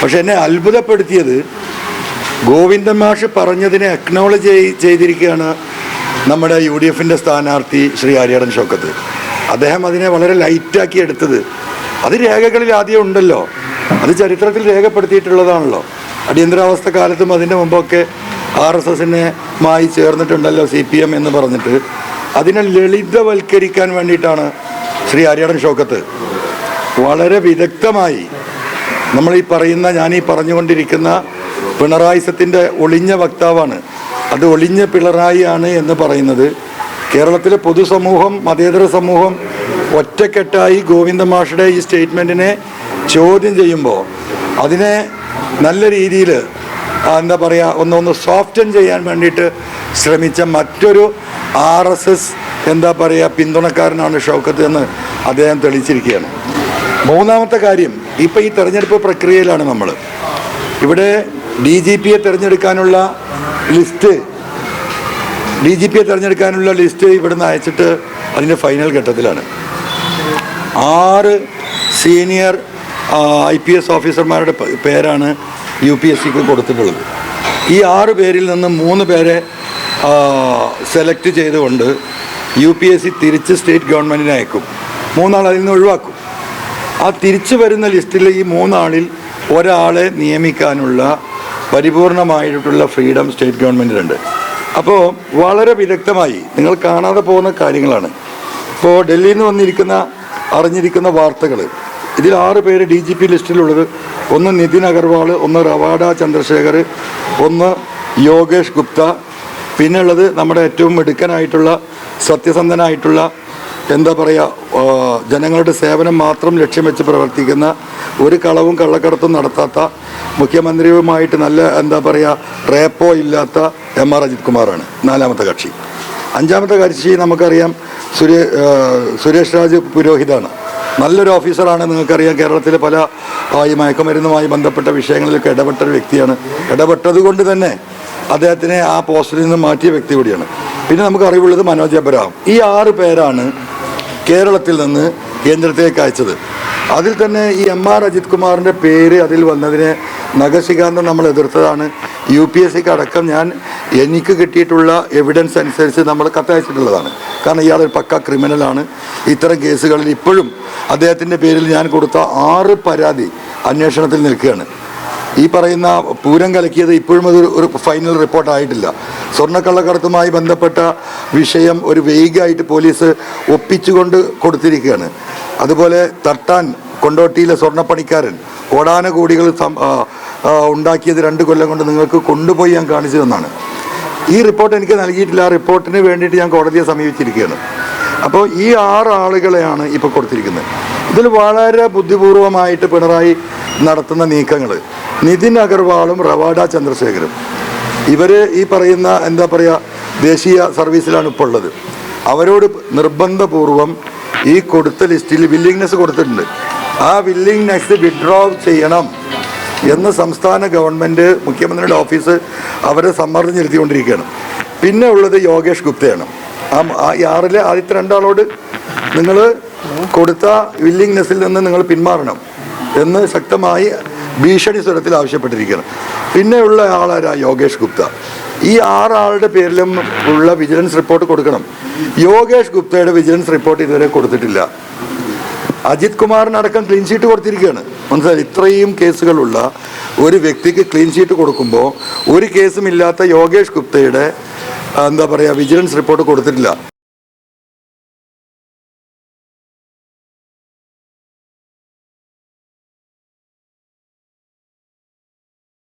പക്ഷെ എന്നെ അത്ഭുതപ്പെടുത്തിയത് ഗോവിന്ദൻ മാഷ് പറഞ്ഞതിനെ അക്നോളജ് ചെയ്തിരിക്കുകയാണ് നമ്മുടെ UDF സ്ഥാനാർത്ഥി ശ്രീ ആര്യാടൻ ഷൗക്കത്ത്. അദ്ദേഹം അതിനെ വളരെ ലൈറ്റാക്കി എടുത്തത്. അത് രേഖകളിൽ ആദ്യം ഉണ്ടല്ലോ, അത് ചരിത്രത്തിൽ രേഖപ്പെടുത്തിയിട്ടുള്ളതാണല്ലോ. അടിയന്തരാവസ്ഥ കാലത്തും അതിൻ്റെ മുമ്പൊക്കെ RSSനുമായി ചേർന്നിട്ടുണ്ടല്ലോ CPM എന്ന് പറഞ്ഞിട്ട്. അതിനെ ലളിതവൽക്കരിക്കാൻ വേണ്ടിയിട്ടാണ് ശ്രീ ആര്യാടൻ ഷൗക്കത്ത് വളരെ വിദഗ്ധമായി ഞാനീ പറഞ്ഞുകൊണ്ടിരിക്കുന്ന പിണറായിസത്തിൻ്റെ ഒളിഞ്ഞ വക്താവാണ്. അത് ഒളിഞ്ഞ പിണറായിയാണ് എന്ന് പറയുന്നത് കേരളത്തിലെ പൊതുസമൂഹം, മതേതര സമൂഹം ഒറ്റക്കെട്ടായി ഗോവിന്ദ മാഷുടെ ഈ സ്റ്റേറ്റ്മെൻറ്റിനെ ചോദ്യം ചെയ്യുമ്പോൾ അതിനെ നല്ല രീതിയിൽ ഒന്ന് സോഫ്റ്റൻ ചെയ്യാൻ വേണ്ടിയിട്ട് ശ്രമിച്ച മറ്റൊരു RSS പിന്തുണക്കാരനാണ് ഷൗക്കത്ത് എന്ന് അദ്ദേഹം തെളിയിച്ചിരിക്കുകയാണ്. മൂന്നാമത്തെ കാര്യം, ഇപ്പോൾ ഈ തെരഞ്ഞെടുപ്പ് പ്രക്രിയയിലാണ് നമ്മൾ. ഇവിടെ DGPയെ തിരഞ്ഞെടുക്കാനുള്ള ലിസ്റ്റ് ഇവിടുന്ന് അയച്ചിട്ട് അതിൻ്റെ ഫൈനൽ ഘട്ടത്തിലാണ്. 6 സീനിയർ IPS ഓഫീസർമാരുടെ പേരാണ് UPSCക്ക് കൊടുത്തിട്ടുള്ളത്. ഈ 6 പേരിൽ നിന്ന് 3 പേരെ സെലക്ട് ചെയ്തുകൊണ്ട് UPSC തിരിച്ച് സ്റ്റേറ്റ് ഗവൺമെൻറ്റിന് അയക്കും. 3 ആൾ അതിൽ നിന്ന് ഒഴിവാക്കും. ആ തിരിച്ചു വരുന്ന ലിസ്റ്റിൽ ഈ 3 ആളിൽ ഒരാളെ നിയമിക്കാനുള്ള പരിപൂർണമായിട്ടുള്ള ഫ്രീഡം സ്റ്റേറ്റ് ഗവൺമെൻറ്റിനുണ്ട്. അപ്പോൾ വളരെ വിദഗ്ധമായി നിങ്ങൾ കാണാതെ പോകുന്ന കാര്യങ്ങളാണ്. ഇപ്പോൾ ഡൽഹിയിൽ നിന്ന് അറിഞ്ഞിരിക്കുന്ന വാർത്തകൾ, ഇതിൽ 6 പേര് DGP ലിസ്റ്റിലുള്ളത്. ഒന്ന് നിതിൻ അഗർവാൾ, ഒന്ന് റവാഡ ചന്ദ്രശേഖർ, ഒന്ന് യോഗേഷ് ഗുപ്ത, പിന്നെ ഉള്ളത് നമ്മുടെ ഏറ്റവും മിടുക്കനായിട്ടുള്ള സത്യസന്ധനായിട്ടുള്ള ജനങ്ങളുടെ സേവനം മാത്രം ലക്ഷ്യം വെച്ച് പ്രവർത്തിക്കുന്ന, ഒരു കളവും കള്ളക്കടത്തും നടത്താത്ത, മുഖ്യമന്ത്രിയുമായിട്ട് നല്ല റേപ്പോ ഇല്ലാത്ത MR അജിത് കുമാറാണ് 4ാമത്തെ കക്ഷി. 5ാമത്തെ കക്ഷി നമുക്കറിയാം സുരേഷ് രാജ് പുരോഹിതാണ്. നല്ലൊരു ഓഫീസറാണ്. നിങ്ങൾക്കറിയാം കേരളത്തിലെ പല ഈ മയക്കുമരുന്നുമായി ബന്ധപ്പെട്ട വിഷയങ്ങളിലൊക്കെ ഇടപെട്ടൊരു വ്യക്തിയാണ്. ഇടപെട്ടത് കൊണ്ട് തന്നെ അദ്ദേഹത്തിനെ ആ പോസ്റ്റിൽ നിന്ന് മാറ്റിയ വ്യക്തി കൂടിയാണ്. പിന്നെ നമുക്ക് അറിവുള്ളത് മനോജ് എബ്രഹാം. ഈ 6 പേരാണ് കേരളത്തിൽ നിന്ന് കേന്ദ്രത്തിലേക്ക് അയച്ചത്. അതിൽ തന്നെ ഈ MR അജിത് കുമാറിൻ്റെ പേര് അതിൽ വന്നതിനെ നഖശികാന്തം നമ്മൾ എതിർത്തതാണ്. UPSCക്ക് അടക്കം എനിക്ക് കിട്ടിയിട്ടുള്ള എവിഡൻസ് അനുസരിച്ച് നമ്മൾ കത്തയച്ചിട്ടുള്ളതാണ്. കാരണം ഇയാളൊരു പക്ക ക്രിമിനലാണ്. ഇത്തരം കേസുകളിൽ ഇപ്പോഴും അദ്ദേഹത്തിൻ്റെ പേരിൽ ഞാൻ കൊടുത്ത 6 പരാതി അന്വേഷണത്തിൽ നിൽക്കുകയാണ്. ഈ പറയുന്ന പൂരം കലക്കിയത് ഇപ്പോഴും ഒരു ഫൈനൽ റിപ്പോർട്ടായിട്ടില്ല. സ്വർണ്ണക്കള്ളക്കടത്തുമായി ബന്ധപ്പെട്ട വിഷയം ഒരു വെയ്ഗായിട്ട് പോലീസ് ഒപ്പിച്ചുകൊണ്ട് കൊടുത്തിരിക്കുകയാണ്. അതുപോലെ തട്ടാൻ കൊണ്ടോട്ടിയിലെ സ്വർണ്ണപ്പണിക്കാരൻ കോടാനകോടികൾ ഉണ്ടാക്കിയത് 2 കൊല്ലം കൊണ്ട് നിങ്ങൾക്ക് കൊണ്ടുപോയി ഞാൻ കാണിച്ചു തന്നാണ്. ഈ റിപ്പോർട്ട് എനിക്ക് നൽകിയിട്ടില്ല. ആ റിപ്പോർട്ടിന് വേണ്ടിയിട്ട് ഞാൻ കോടതിയെ സമീപിച്ചിരിക്കുകയാണ്. അപ്പോൾ ഈ 6 ആളുകളെയാണ് ഇപ്പോൾ കൊടുത്തിരിക്കുന്നത്. ഇതിൽ വളരെ ബുദ്ധിപൂർവമായിട്ട് പിണറായി നടത്തുന്ന നീക്കങ്ങൾ, നിതിൻ അഗർവാളും റവാഡ ചന്ദ്രശേഖരും, ഇവർ ഈ പറയുന്ന ദേശീയ സർവീസിലാണ് ഇപ്പോൾ ഉള്ളത്. അവരോട് നിർബന്ധപൂർവം ഈ കൊടുത്ത ലിസ്റ്റിൽ വില്ലിങ്നെസ് കൊടുത്തിട്ടുണ്ട്. ആ വില്ലിങ്നെസ് വിഡ്രോ ചെയ്യണം എന്ന് സംസ്ഥാന ഗവൺമെൻറ്, മുഖ്യമന്ത്രിയുടെ ഓഫീസ് അവരെ സമ്മർദ്ദം ചെലുത്തിക്കൊണ്ടിരിക്കുകയാണ്. പിന്നെ ഉള്ളത് യോഗേഷ് ഗുപ്തയാണ്. ആ 6ലെ ആദ്യത്തെ 2 ആളോട് നിങ്ങൾ കൊടുത്ത വില്ലിങ്നെസ്സിൽ നിന്ന് നിങ്ങൾ പിന്മാറണം എന്ന് ശക്തമായി ഭീഷണി സ്വരത്തിൽ ആവശ്യപ്പെട്ടിരിക്കുകയാണ്. പിന്നെയുള്ള ആളാരാ? യോഗേഷ് ഗുപ്ത. ഈ 6 ആളുടെ പേരിലും ഉള്ള വിജിലൻസ് റിപ്പോർട്ട് കൊടുക്കണം. യോഗേഷ് ഗുപ്തയുടെ വിജിലൻസ് റിപ്പോർട്ട് ഇതുവരെ കൊടുത്തിട്ടില്ല. അജിത് കുമാറിനടക്കം ക്ലീൻ ഷീറ്റ് കൊടുത്തിരിക്കുകയാണ്. മനസ്സിലായി? ഇത്രയും കേസുകളുള്ള ഒരു വ്യക്തിക്ക് ക്ലീൻ ഷീറ്റ് കൊടുക്കുമ്പോൾ ഒരു കേസുമില്ലാത്ത യോഗേഷ് ഗുപ്തയുടെ വിജിലൻസ് റിപ്പോർട്ട് കൊടുത്തിട്ടില്ല.